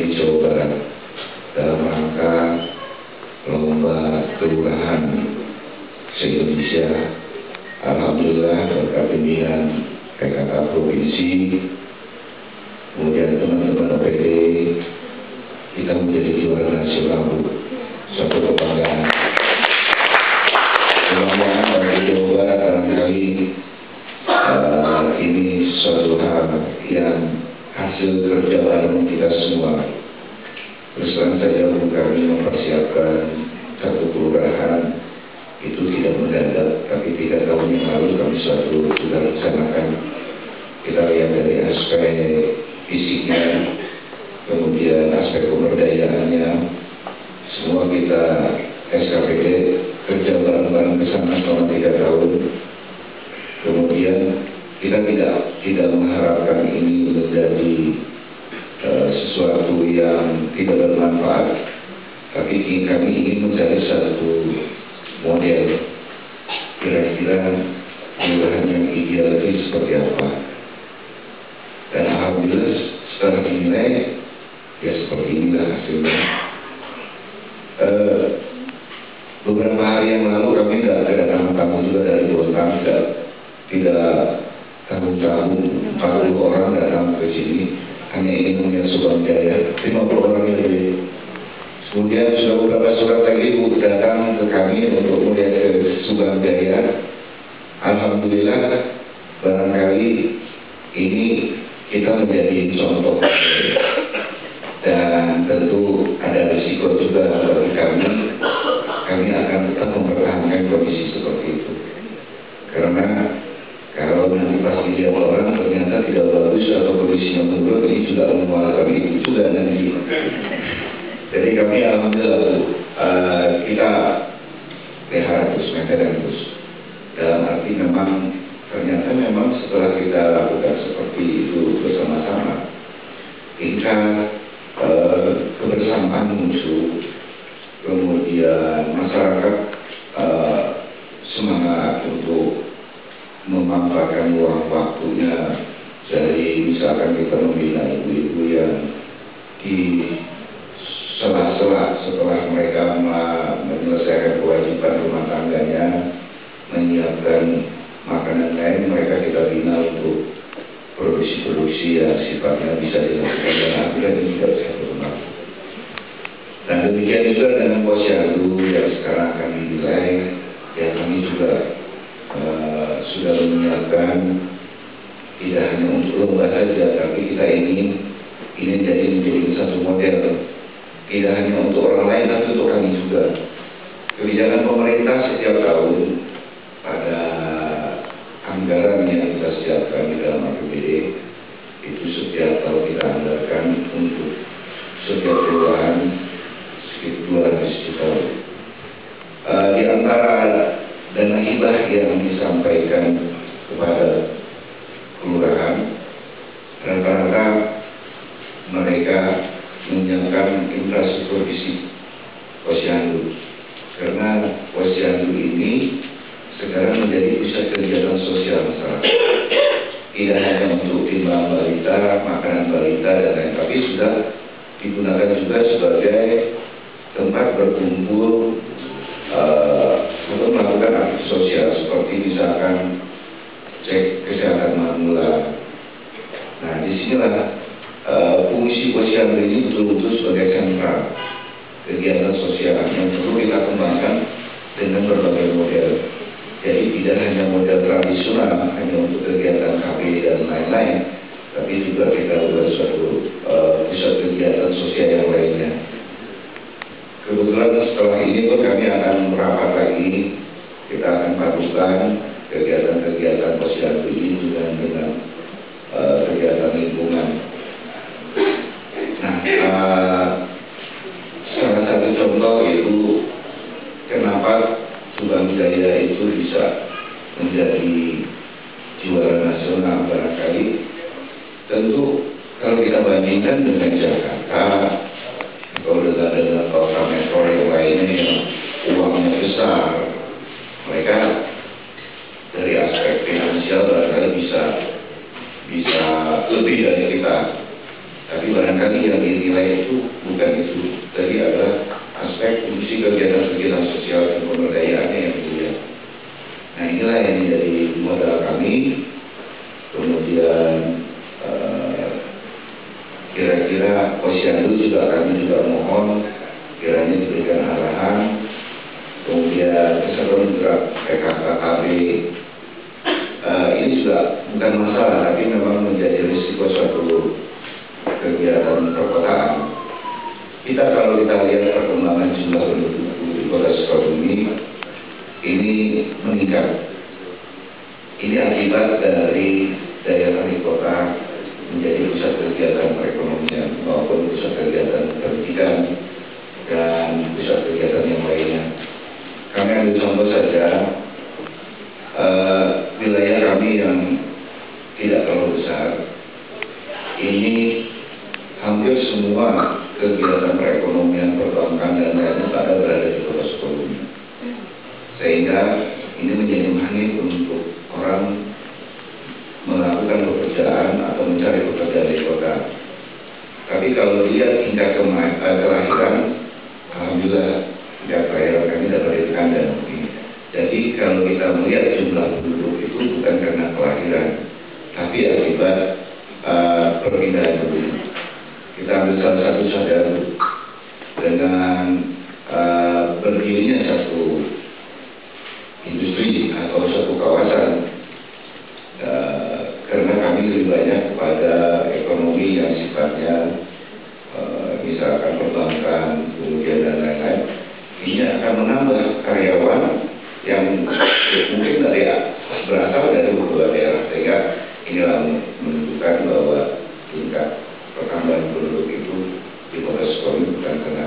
di Jawa Barat dalam rangka lomba kelurahan se-Indonesia. Alhamdulillah berkat bimbingan PKK Provinsi, kemudian teman-teman OPD, kita menjadi juara nasional. Suatu kebanggaan. Kebanggaan bagi Jawa Barat barangkali ini suatu hal yang hasil kerja bareng kita semua. Terus terang saja kami mempersiapkan satu kelurahan itu tidak mendadak, tapi 3 tahun yang lalu kami sudah rencanakan. Kita lihat dari aspek fisiknya, kemudian aspek pemberdayaannya, semua kita SKPD kerja bareng-bareng ke sana selama 3 tahun. Kemudian kita tidak mengharapkan ini menjadi sesuatu yang tidak bermanfaat, tapi kami ingin mencari satu model kira-kira kelurahan yang ideal itu seperti apa. Dan alhamdulillah setelah dinilai ya seperti inilah hasilnya. Beberapa hari yang lalu kami tidak ada tamu juga dari Bontang, tidak tamu-tamu 40 orang datang ke sini, hanya ingin melihat Subang Jaya, 50 orang yang lebih. Kemudian sudah beberapa surat lagi datang ke kami untuk melihat ke Subang Jaya. Alhamdulillah barangkali ini kita menjadi contoh, dan tentu ada risiko juga bagi kami. Kami akan tetap mempertahankan kondisi seperti itu, karena kalau nanti pas dilihat orang ternyata tidak bagus atau kondisinya menurun, ini juga menguat kami juga nanti. Jadi kami alhamdulillah kita pelihara terus, maintain terus. Dalam arti ternyata memang setelah kita lakukan seperti itu bersama-sama, tingkat kebersamaan muncul, kemudian masyarakat semangat untuk memanfaatkan uang waktunya. Dari misalkan kita membina ibu-ibu yang di sela-sela setelah mereka menyelesaikan kewajiban rumah tangganya, menyiapkan makanan lain, mereka kita bina untuk produksi-produksi yang sifatnya bisa dilakukan dengan akurat dan tidak bisa berkembang. Dan demikian juga dengan posyandu yang sekarang akan dinilai, ya kami juga sudah menyiapkan tidak hanya untuk lomba saja, tapi kita ingin menjadi satu model, tidak hanya untuk orang lain tapi untuk kami juga. Kebijakan pemerintah setiap tahun pada anggaran yang kita siapkan di dalam APBD itu setiap tahun kita anggarkan untuk setiap kelurahan sekitar 200 juta. Di antara dana hibah yang disampaikan kepada kelurahan, rata-rata mereka menyiapkan infrastruktur fisik posyandu, karena posyandu ini sekarang menjadi pusat kegiatan sosial masyarakat. Tidak hanya untuk timbang balita, makanan balita dan lain, tapi sudah digunakan juga sebagai tempat berkumpul untuk melakukan aktivitas sosial seperti misalkan cek kesehatan manula. Nah, disinilah fungsi posyandu ini betul-betul sebagai sentral kegiatan sosial yang perlu kita kembangkan dengan berbagai model. Jadi tidak hanya model tradisional hanya untuk kegiatan KB dan lain-lain, tapi juga kita buat suatu pusat kegiatan sosial yang lainnya. Kebetulan setelah ini pun kami akan merapat lagi, kita akan padukan kegiatan-kegiatan posyandu ini dengan kegiatan lingkungan. Nah, salah satu contoh itu kenapa Subang Jaya itu bisa menjadi juara nasional barangkali. Tentu kalau kita bandingkan dengan Jakarta, kalau dengan kota metro yang lainnya yang uangnya besar, mereka dari aspek finansial barangkali bisa lebih dari kita. dinilai itu bukan itu. Tadi adalah aspek fungsi kegiatan-kegiatan sosial dan pemberdayaannya yang dilihat. Nah, inilah yang menjadi modal kami. Kemudian kira-kira posyandu juga kami juga mohon kiranya diberikan arahan. Kemudian kesatuan gerak PKKB ini juga bukan masalah, tapi memang menjadi risiko suatu kegiatan perkotaan. Kalau kita lihat perkembangan jumlah penduduk di Kota Sukabumi ini meningkat. Ini akibat dari daya tarik kota menjadi pusat kegiatan perekonomian maupun pusat kegiatan pendidikan dan pusat kegiatan yang lainnya. Kami ambil contoh saja wilayah kami yang tidak terlalu besar. Ini hampir semua kegiatan perekonomian, perbankan dan lainnya pada berada di Kota Sukabumi. Sehingga ini menjadi magnet untuk orang melakukan pekerjaan atau mencari pekerjaan di kota. Tapi kalau lihat tingkat kelahiran, alhamdulillah tingkat kelahiran kami dapat ditekan dan begini. Jadi kalau kita melihat jumlah penduduk itu bukan karena kelahiran, tapi akibat perpindahan penduduk. Kita ambil salah satu saja dengan berdirinya satu industri atau satu kawasan. Karena kami lebih banyak kepada ekonomi yang sifatnya misalkan perbankan, kemudian dan lain-lain, ini akan menambah karyawan yang mungkin berasal dari beberapa daerah, sehingga inilah menunjukkan bahwa tingkat pertambahan penduduk itu di Kota Sukabumi bukan karena